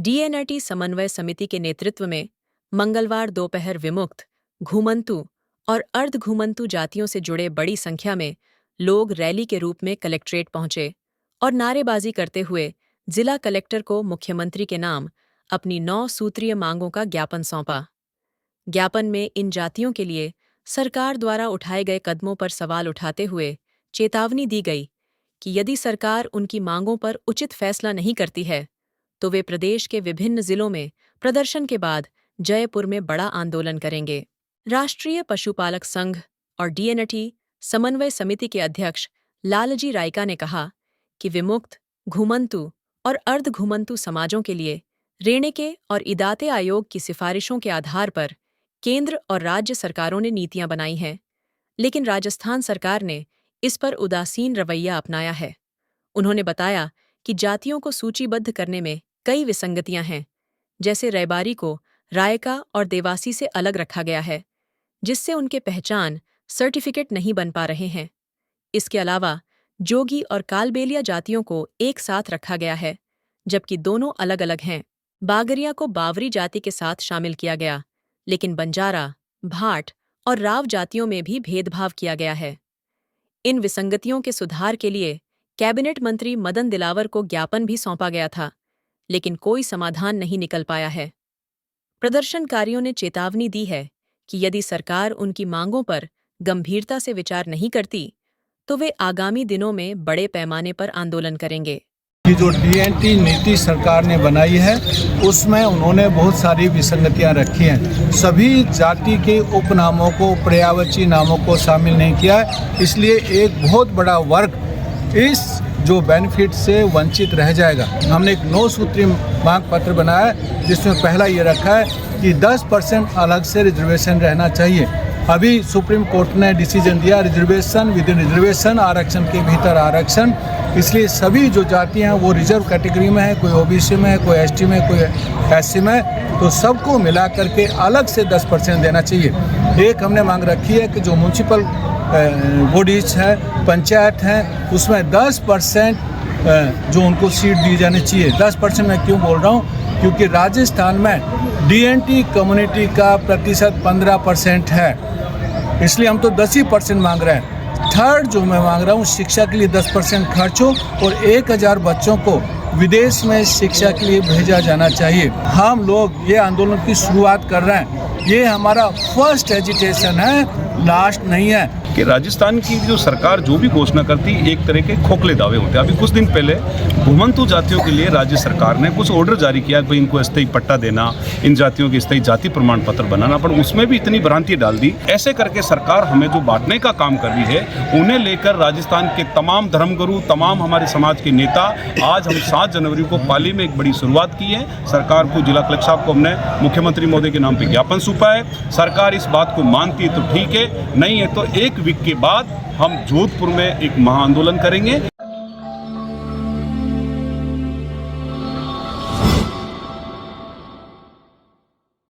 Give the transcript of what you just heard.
DNT समन्वय समिति के नेतृत्व में मंगलवार दोपहर विमुक्त, घुमंतू और अर्ध घुमंतू जातियों से जुड़े बड़ी संख्या में लोग रैली के रूप में कलेक्ट्रेट पहुंचे और नारेबाजी करते हुए जिला कलेक्टर को मुख्यमंत्री के नाम अपनी 9 सूत्रीय मांगों का ज्ञापन सौंपा। ज्ञापन में इन जातियों के लिए सरकार द्वारा उठाए गए कदमों पर सवाल उठाते हुए चेतावनी दी गई कि यदि सरकार उनकी मांगों पर उचित फैसला नहीं करती है तो वे प्रदेश के विभिन्न जिलों में प्रदर्शन के बाद जयपुर में बड़ा आंदोलन करेंगे। राष्ट्रीय पशुपालक संघ और डीएनटी समन्वय समिति के अध्यक्ष लालजी रायका ने कहा कि विमुक्त, घुमंतू और अर्ध घुमंतू समाजों के लिए रेणेके और इदाते आयोग की सिफारिशों के आधार पर केंद्र और राज्य सरकारों ने नीतियां बनाई हैं, लेकिन राजस्थान सरकार ने इस पर उदासीन रवैया अपनाया है। उन्होंने बताया कि जातियों को सूचीबद्ध करने में कई विसंगतियां हैं, जैसे रैबारी को रायका और देवासी से अलग रखा गया है, जिससे उनके पहचान सर्टिफिकेट नहीं बन पा रहे हैं। इसके अलावा जोगी और कालबेलिया जातियों को एक साथ रखा गया है, जबकि दोनों अलग अलग हैं। बागरिया को बावरी जाति के साथ शामिल किया गया, लेकिन बंजारा, भाट और राव जातियों में भी भेदभाव किया गया है। इन विसंगतियों के सुधार के लिए कैबिनेट मंत्री मदन दिलावर को ज्ञापन भी सौंपा गया था, लेकिन कोई समाधान नहीं निकल पाया है। प्रदर्शनकारियों ने चेतावनी दी है कि यदि सरकार उनकी मांगों पर गंभीरता से विचार नहीं करती तो वे आगामी दिनों में बड़े पैमाने पर आंदोलन करेंगे। कि जो डीएनटी नीति सरकार ने बनाई है उसमें उन्होंने बहुत सारी विसंगतियां रखी हैं। सभी जाति के उपनामों को, पर्यायवाची नामों को शामिल नहीं किया है, इसलिए एक बहुत बड़ा वर्ग इस जो बेनिफिट से वंचित रह जाएगा। हमने एक 9 सूत्री मांग पत्र बनाया है, जिसमें पहला ये रखा है कि 10% अलग से रिजर्वेशन रहना चाहिए। अभी सुप्रीम कोर्ट ने डिसीजन दिया रिजर्वेशन विद इन रिजर्वेशन, आरक्षण के भीतर आरक्षण, इसलिए सभी जो जातियां हैं वो रिजर्व कैटेगरी में है, कोई ओबीसी में है, कोई एसटी में, कोई एससी में, तो सबको मिला करके अलग से 10% देना चाहिए। एक हमने मांग रखी है कि जो म्यूनसिपल बॉडीज है, पंचायत हैं, उसमें 10% जो उनको सीट दी जानी चाहिए। 10% मैं क्यों बोल रहा हूँ, क्योंकि राजस्थान में डीएनटी कम्युनिटी का प्रतिशत 15% है, इसलिए हम तो 10% मांग रहे हैं। थर्ड जो मैं मांग रहा हूँ, शिक्षा के लिए 10% खर्च हो और 1000 बच्चों को विदेश में शिक्षा के लिए भेजा जाना चाहिए। हम लोग ये आंदोलन की शुरुआत कर रहे हैं, ये हमारा फर्स्ट एजिटेशन है, लास्ट नहीं है। कि राजस्थान की जो सरकार जो भी घोषणा करती एक तरह के खोखले दावे होते हैं। अभी कुछ दिन पहले घुमंतू जातियों के लिए राज्य सरकार ने कुछ ऑर्डर जारी किया कि इनको स्थायी पट्टा देना, इन जातियों के स्थायी जाति प्रमाण पत्र बनाना, पर उसमें भी इतनी भ्रांति डाल दी। ऐसे करके सरकार हमें जो बांटने का काम कर रही है, उन्हें लेकर राजस्थान के तमाम धर्मगुरु, तमाम हमारे समाज के नेता, आज हम 7 जनवरी को पाली में एक बड़ी शुरुआत की है। सरकार को, जिला कलेक्टर साहब को हमने मुख्यमंत्री महोदय के नाम पर ज्ञापन सौंपा है। सरकार इस बात को मानती है तो ठीक है, नहीं है तो 1 वीक के बाद हम जोधपुर में एक महा आंदोलन करेंगे।